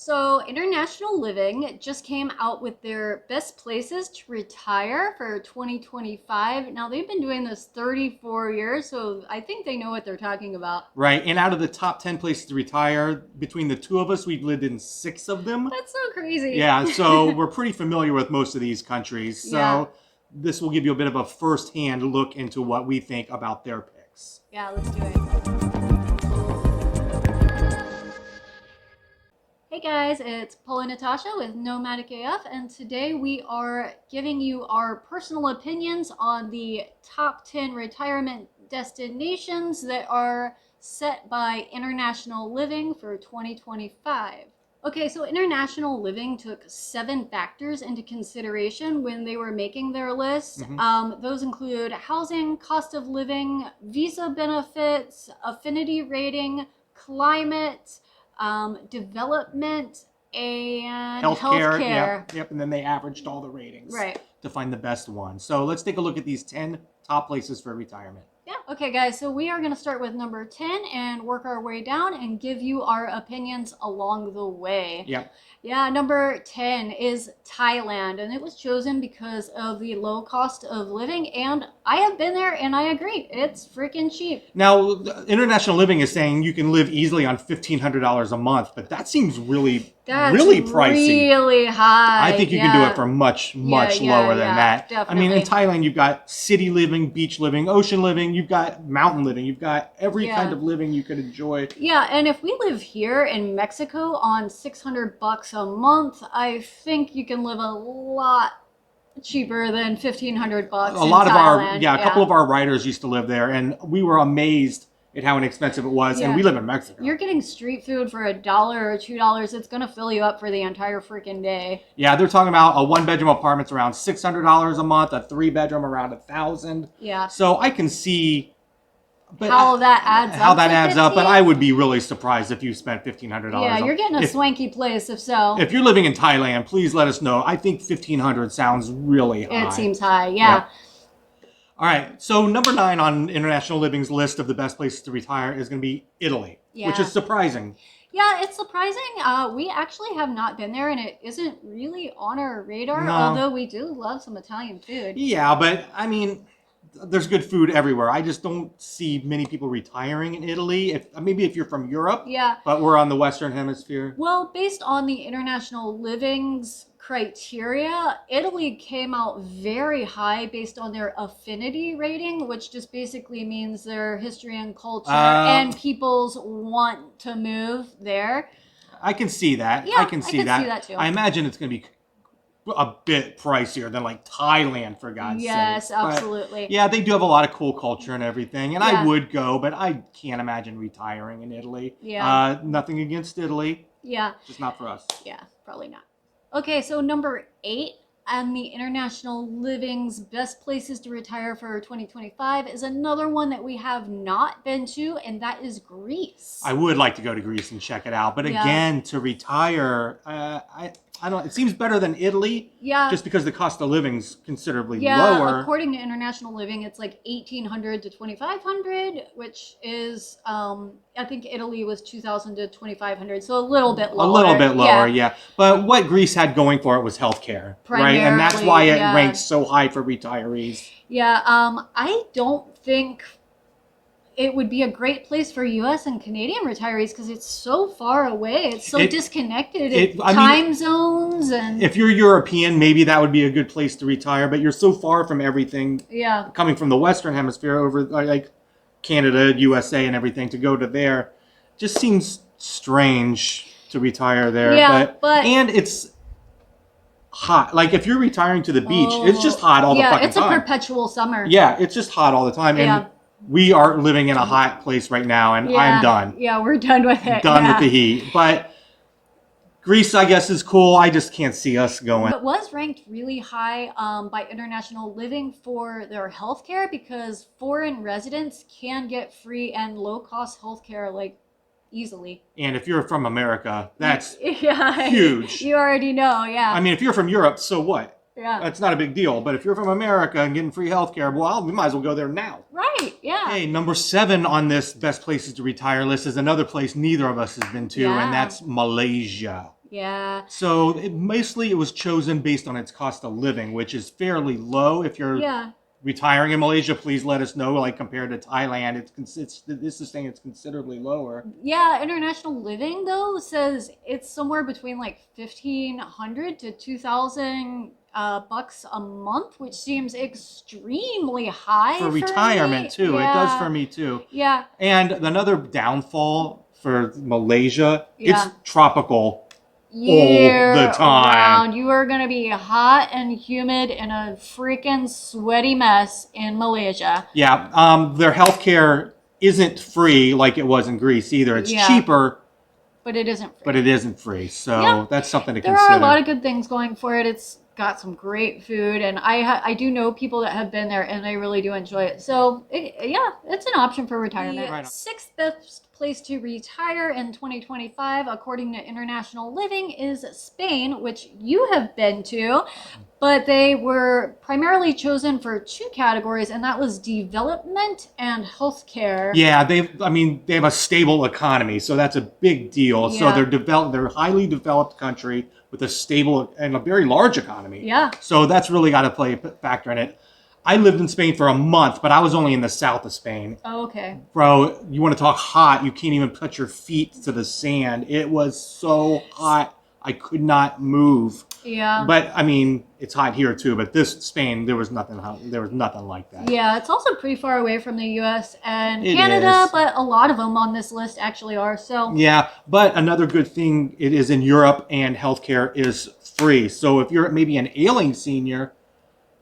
So, International Living just came out with their best places to retire for 2025. Now, they've been doing this 34 years, so I think they know what they're talking about. Right. And out of the top 10 places to retire, between the two of us, we've lived in 6 of them. That's so crazy. Yeah. So we're pretty familiar with most of these countries. So Yeah. this will give you a bit of a first-hand look into what we think about their picks. Yeah, let's do it. Hey guys, it's Paula Natasha with Nomadic-AF, and today we are giving you our personal opinions on the top 10 retirement destinations that are set by International Living for 2025. Okay, so International Living took 7 factors into consideration when they were making their list. Those include housing, cost of living, visa benefits, affinity rating, climate, development, and healthcare. Yep. And then they averaged all the ratings Right. to find the best one. So let's take a look at these 10 top places for retirement. Yeah. Okay, guys. So we are going to start with number 10 and work our way down and give you our opinions along the way. Yep. Yeah, number 10 is Thailand, and it was chosen because of the low cost of living, and I have been there, and I agree. It's freaking cheap. Now, International Living is saying you can live easily on $1,500 a month, but that seems really pricey. Really high. I think you can do it for much lower than that. Definitely. I mean, in Thailand, you've got city living, beach living, ocean living, you've got mountain living, you've got every kind of living you could enjoy. Yeah, and if we live here in Mexico on $600 a month, I think you can live a lot cheaper than $1,500 A lot of a couple of our writers used to live there, and we were amazed at how inexpensive it was, and we live in Mexico. You're getting street food for $1 or $2. It's going to fill you up for the entire freaking day. Yeah, they're talking about a 1-bedroom apartment's around $600 a month, a 3-bedroom around $1,000. Yeah. So I can see how that adds up. But I would be really surprised if you spent $1,500. Yeah, you're getting a swanky place if so. If you're living in Thailand, please let us know. I think $1,500 sounds really high. It seems high, yeah. All right, so number 9 on International Living's list of the best places to retire is going to be Italy, which is surprising. Yeah, it's surprising. We actually have not been there, and it isn't really on our radar, No. although we do love some Italian food. Yeah, but I mean, there's good food everywhere. I just don't see many people retiring in Italy. Maybe if you're from Europe, but we're on the Western Hemisphere. Well, based on the International Living's criteria, Italy came out very high based on their affinity rating, which just basically means their history and culture and people's want to move there. I can see that. Yeah, I can see that too. I imagine it's going to be a bit pricier than like Thailand, for God's sake. Yes, absolutely. But, yeah, they do have a lot of cool culture and everything, and I would go, but I can't imagine retiring in Italy. Yeah. Nothing against Italy. Yeah. Just not for us. Yeah, probably not. Okay, so number 8 on the International Living's best places to retire for 2025 is another one that we have not been to, and that is Greece. I would like to go to Greece and check it out, but again, to retire, I don't. It seems better than Italy. Yeah. Just because the cost of living's considerably lower. Yeah, according to International Living, it's like $1,800 to $2,500, which is I think Italy was $2,000 to $2,500, so a little bit lower. A little bit lower, yeah. But what Greece had going for it was healthcare, right? And that's why it ranks so high for retirees. Yeah. I don't think it would be a great place for U.S. and Canadian retirees because it's so far away. It's so disconnected. Time zones and. If you're European, maybe that would be a good place to retire. But you're so far from everything. Yeah. Coming from the Western Hemisphere over like Canada, USA, and everything to go to there, just seems strange to retire there. Yeah, but and it's hot. Like if you're retiring to the beach, it's just hot all the fucking time. Yeah, it's a perpetual summer. Yeah, it's just hot all the time. And we are living in a hot place right now, and I'm done. Yeah, we're done with it. Done with the heat. But Greece, I guess, is cool. I just can't see us going. It was ranked really high by International Living for their healthcare because foreign residents can get free and low-cost healthcare, like, easily. And if you're from America, that's huge. You already know, yeah. I mean, if you're from Europe, so what? Yeah. That's not a big deal. But if you're from America and getting free healthcare, well, we might as well go there now. Right, yeah. Hey, number 7 on this best places to retire list is another place neither of us has been to, and that's Malaysia. Yeah. So mostly it was chosen based on its cost of living, which is fairly low. If you're retiring in Malaysia, please let us know. Like compared to Thailand, this is saying it's considerably lower. Yeah, international living though says it's somewhere between like 1,500 to 2,000 bucks a month, which seems extremely high for retirement too. Yeah. It does for me too. Yeah. And another downfall for Malaysia, it's tropical year all the time. Round. You are going to be hot and humid and a freaking sweaty mess in Malaysia. Yeah, their healthcare isn't free like it was in Greece either. It's cheaper, but it isn't free. But it isn't free, so that's something to consider. There are a lot of good things going for it. It's got some great food, and I do know people that have been there, and they really do enjoy it. So, it's an option for retirement. Right. Sixth best place to retire in 2025, according to International Living, is Spain, which you have been to. But they were primarily chosen for two categories, and that was development and healthcare. Yeah, they have a stable economy, so that's a big deal. Yeah. So they're a highly developed country with a stable and a very large economy. Yeah. So that's really got to play a factor in it. I lived in Spain for a month, but I was only in the south of Spain. Oh, okay. Bro, you want to talk hot? You can't even put your feet to the sand. It was so hot. I could not move. Yeah. But I mean, it's hot here too. But this Spain, there was nothing like that. Yeah, it's also pretty far away from the U.S. and Canada, but a lot of them on this list actually are. So yeah, but another good thing it is in Europe, and healthcare is free. So if you're maybe an ailing senior,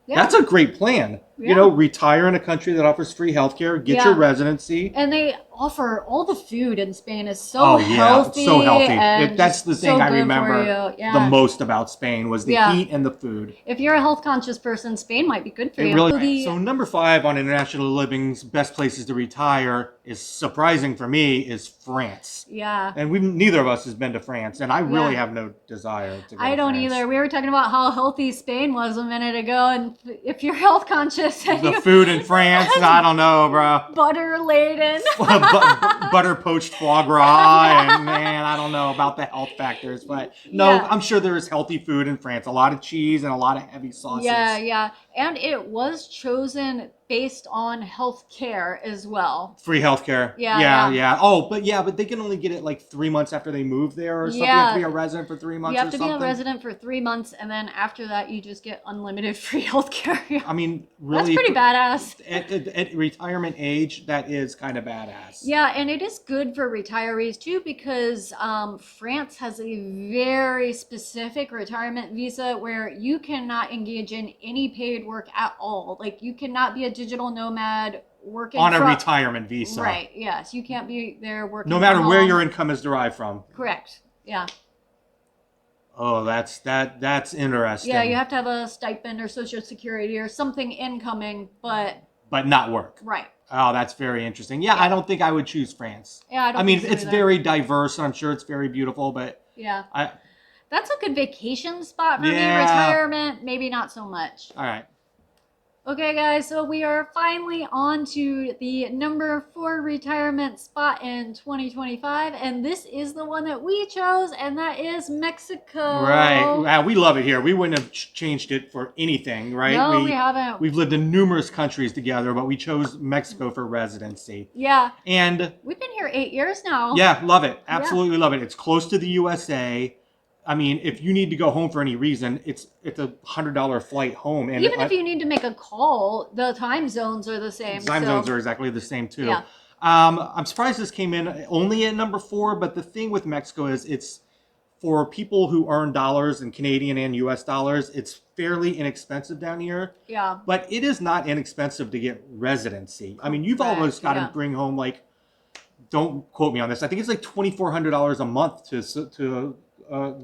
that's a great plan. Yeah. You know, retire in a country that offers free healthcare, get your residency. And they offer all the food in Spain is so healthy. It's so healthy. That's the thing I remember the most about Spain was the heat and the food. If you're a health conscious person, Spain might be good for you. Really, so number 5 on International Living's best places to retire is surprising for me is France. Yeah. And neither of us has been to France, and I really have no desire to go I don't France. either. We were talking about how healthy Spain was a minute ago, and if you're health conscious and the food in France, I don't know, bro. Butter laden. Butter poached foie gras, and man, I don't know about the health factors, but I'm sure there is healthy food in France. A lot of cheese and a lot of heavy sauces. Yeah. And it was chosen based on health care as well. Free healthcare. Yeah. Oh, but they can only get it like 3 months after they move there or something. You have to be a resident for 3 months. You have to be a resident for 3 months, and then after that, you just get unlimited free healthcare. I mean, really, that's pretty badass. At retirement age, that is kind of badass. Yeah, and it is good for retirees too because France has a very specific retirement visa where you cannot engage in any paid work at all. Like you cannot be a digital nomad working on a retirement visa. Right. Yes, you can't be there working. No matter where your income is derived from. Correct. Yeah. Oh, that's interesting. Yeah, you have to have a stipend or social security or something incoming, but not work. Right. Oh, that's very interesting. Yeah, I don't think I would choose France. Yeah, I mean, it's very diverse, and I'm sure it's very beautiful, but that's a good vacation spot for me. Retirement, maybe not so much. All right. Okay, guys, so we are finally on to the number 4 retirement spot in 2025, and this is the one that we chose, and that is Mexico. Right. We love it here. We wouldn't have changed it for anything, right? No, we haven't. We've lived in numerous countries together, but we chose Mexico for residency. Yeah. And we've been here 8 years now. Yeah, love it. Absolutely love it. It's close to the USA. I mean, if you need to go home for any reason, it's a $100 flight home. And even if you need to make a call, the time zones are the same. Time zones are exactly the same too. Yeah. I'm surprised this came in only at number 4, but the thing with Mexico is it's for people who earn dollars in Canadian and US dollars, it's fairly inexpensive down here. Yeah. But it is not inexpensive to get residency. I mean, you've almost got to bring home don't quote me on this, I think it's like $2,400 a month to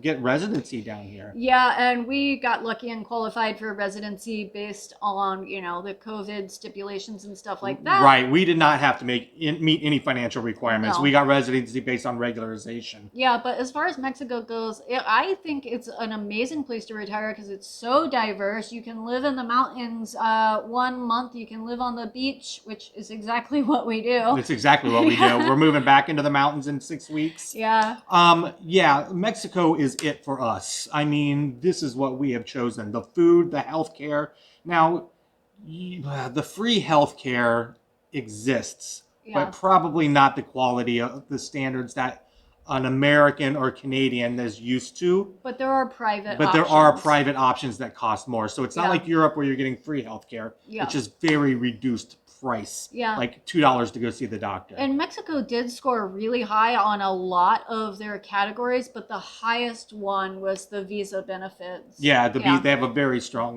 get residency down here. Yeah, and we got lucky and qualified for residency based on, the COVID stipulations and stuff like that. Right. We did not have to meet any financial requirements. No. We got residency based on regularization. Yeah, but as far as Mexico goes, I think it's an amazing place to retire because it's so diverse. You can live in the mountains 1 month. You can live on the beach, which is exactly what we do. It's exactly what we do. We're moving back into the mountains in 6 weeks. Yeah. Yeah, Mexico Mexico is it for us. I mean, this is what we have chosen. The food, the healthcare. Now, the free healthcare exists, but probably not the quality of the standards that an American or Canadian is used to. But there are private But options. there are private options that cost more. So it's not like Europe where you're getting free healthcare, which is very reduced price. Like $2 to go see the doctor. And Mexico did score really high on a lot of their categories, but the highest one was the visa benefits. They have a very strong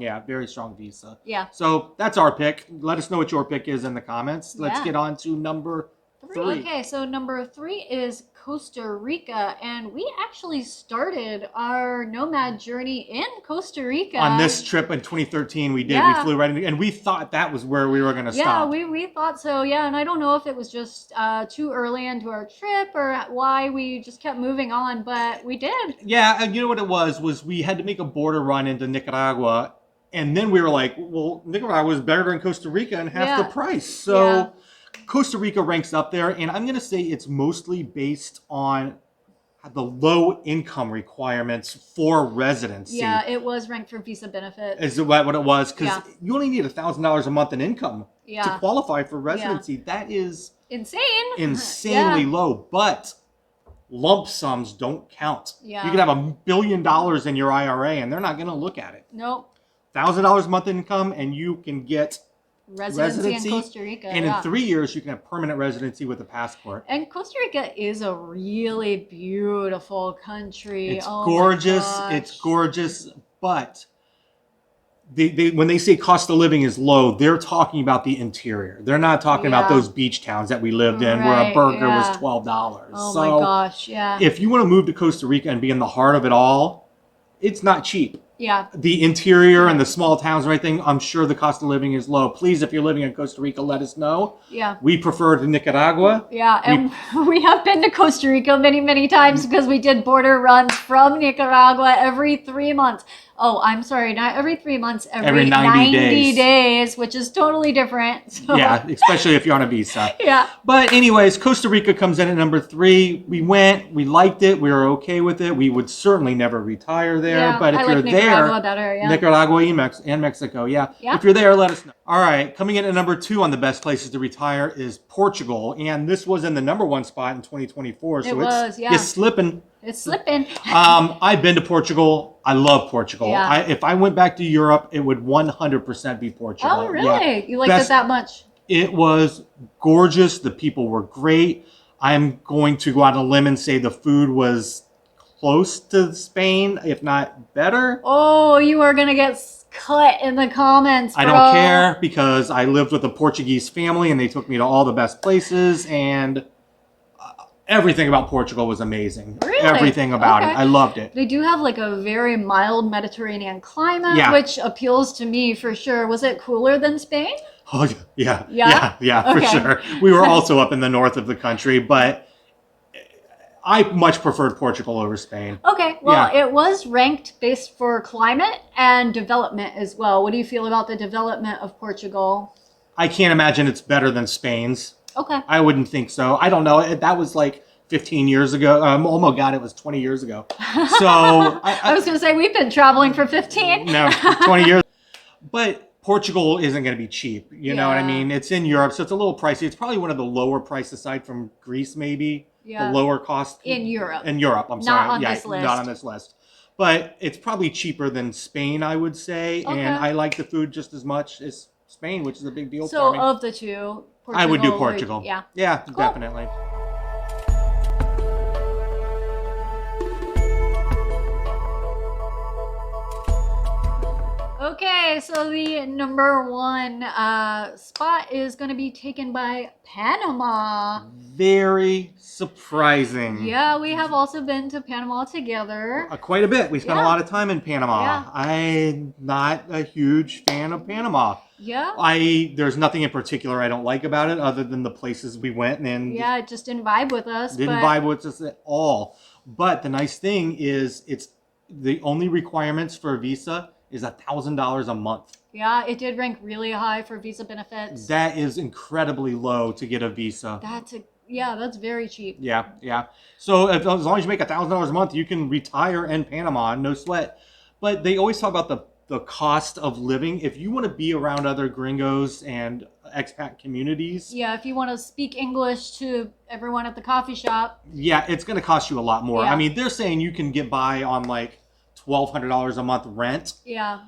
visa. Yeah. So that's our pick. Let us know what your pick is in the comments. Let's get on to number 3. Okay, so number 3 is Costa Rica, and we actually started our nomad journey in Costa Rica. On this trip in 2013, we did. We flew right in, and we thought that was where we were going to stop. Yeah, we thought so, and I don't know if it was just too early into our trip or why we just kept moving on, but we did. Yeah, and you know what it was we had to make a border run into Nicaragua, and then we were like, well, Nicaragua is better than Costa Rica and half the price. So Costa Rica ranks up there, and I'm going to say it's mostly based on the low income requirements for residency. Yeah, it was ranked for visa benefits. Is that what it was? Because you only need $1,000 a month in income to qualify for residency. That is insanely low, but lump sums don't count. You can have $1 billion in your IRA, and they're not going to look at it. Nope. $1,000 a month income, and you can get residency in Costa Rica. And in 3 years, you can have permanent residency with a passport. And Costa Rica is a really beautiful country. It's gorgeous. It's gorgeous. But they when they say cost of living is low, they're talking about the interior. They're not talking about those beach towns that we lived in where a burger was $12. Oh my gosh, if you want to move to Costa Rica and be in the heart of it all, it's not cheap. Yeah. The interior and the small towns and everything, I'm sure the cost of living is low. Please, if you're living in Costa Rica, let us know. Yeah. We prefer to Nicaragua. Yeah, and we have been to Costa Rica many, many times because we did border runs from Nicaragua every 3 months. Oh, I'm sorry, not every 3 months, every 90 days, which is totally different. So. Yeah, especially if you're on a visa. Yeah. But anyways, Costa Rica comes in at number 3. We went, we liked it, we were okay with it. We would certainly never retire there. Yeah, but if I you're like Nicaragua better, Nicaragua and Mexico, If you're there, let us know. All right, coming in at number 2 on the best places to retire is Portugal. And this was in the number 1 spot in 2024. So it's slipping. It's slipping. I've been to Portugal. I love Portugal. Yeah. If I went back to Europe, it would 100% be Portugal. Oh, really? Yeah. You liked it that much? It was gorgeous. The people were great. I'm going to go out on a limb and say the food was close to Spain, if not better. Oh, you are going to get cut in the comments, bro. I don't care because I lived with a Portuguese family and they took me to all the best places and everything about Portugal was amazing. Really? Everything about it. I loved it. They do have like a very mild Mediterranean climate, which appeals to me for sure. Was it cooler than Spain? Oh, yeah, for sure. We were also up in the north of the country, but I much preferred Portugal over Spain. Okay, well, it was ranked based for climate and development as well. What do you feel about the development of Portugal? I can't imagine it's better than Spain's. Okay. I wouldn't think so. I don't know. That was like 15 years ago. Oh my God, it was 20 years ago. So I was going to say, we've been traveling for 15. No, 20 years. But Portugal isn't going to be cheap. You know what I mean? It's in Europe, so it's a little pricey. It's probably one of the lower price aside from Greece, maybe. Yeah. The lower cost. In Europe. In Europe, I'm sorry. Not on this list. Not on this list. But it's probably cheaper than Spain, I would say. Okay. And I like the food just as much as Spain, which is a big deal for me. So of the two, Portugal, I would do Portugal. Yeah, cool. Definitely. Okay, so the number 1 spot is going to be taken by Panama. Very surprising. Yeah, we have also been to Panama together. Quite a bit. We spent a lot of time in Panama. Yeah. I'm not a huge fan of Panama. Yeah. There's nothing in particular I don't like about it other than the places we went. And yeah, it just didn't vibe with us. Didn't vibe with us at all. But the nice thing is it's the only requirements for a visa is $1,000 a month. Yeah, it did rank really high for visa benefits. That is incredibly low to get a visa. That's a Yeah, that's very cheap. Yeah, yeah. So as long as you make $1,000 a month, you can retire in Panama, no sweat. But they always talk about the cost of living. If you want to be around other gringos and expat communities, Yeah, if you want to speak English to everyone at the coffee shop. yeah, it's going to cost you a lot more. Yeah. I mean, they're saying you can get by on like $1,200 a month rent. Yeah.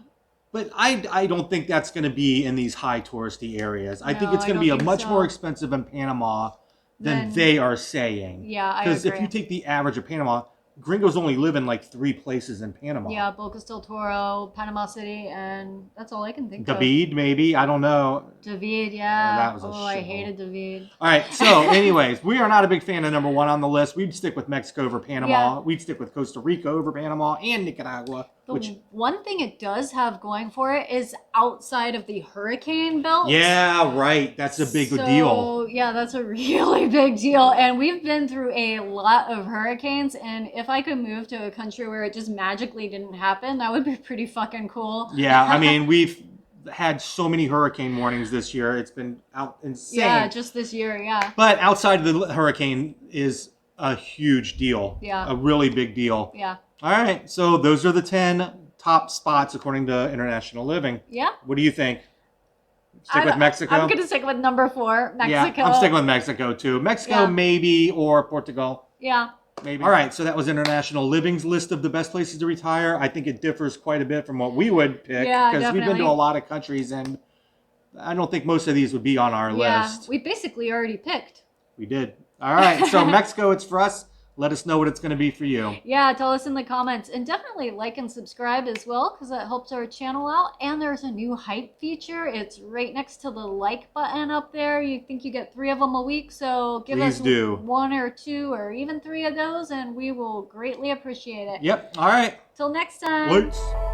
But I don't think that's going to be in these high touristy areas. I think No, it's I going to don't be a think much so. more expensive in Panama than Then- they are saying. Yeah, I Because if agree. you take the average of Panama, gringos only live in like 3 places in Panama. Yeah, Bocas del Toro, Panama City, and that's all I can think of. David, maybe. I don't know. David, Yeah, yeah. that was a I shithole. hated David. All right. So, anyways, we are not a big fan of number 1 on the list. We'd stick with Mexico over Panama. Yeah. We'd stick with Costa Rica over Panama and Nicaragua. The one thing it does have going for it is outside of the hurricane belt. Yeah, right. That's a big deal. Yeah, that's a really big deal. And we've been through a lot of hurricanes. And if I could move to a country where it just magically didn't happen, that would be pretty fucking cool. Yeah, I mean, we've had so many hurricane warnings this year. It's been insane. Yeah, just this year, yeah. But outside of the hurricane is a huge deal. Yeah. A really big deal. Yeah. All right. So those are the 10 top spots according to International Living. Yeah. What do you think? Stick with Mexico? I'm going to stick with number 4, Mexico. Yeah, I'm sticking with Mexico too. Mexico, Yeah. maybe, or Portugal. Yeah. Maybe. All right, so that was International Living's list of the best places to retire. I think it differs quite a bit from what we would pick. Yeah, because we've been to definitely. a lot of countries, and I don't think most of these would be on our list. We basically already picked. We did. All right, so Mexico, it's for us. Let us know what it's going to be for you. Yeah, tell us in the comments. And definitely like and subscribe as well, because that helps our channel out. And there's a new hype feature. It's right next to the like button up there. You think you get 3 of them a week, so give Please us do. 1 or 2 or even 3 of those, and we will greatly appreciate it. Yep. All right. Till next time. Let's.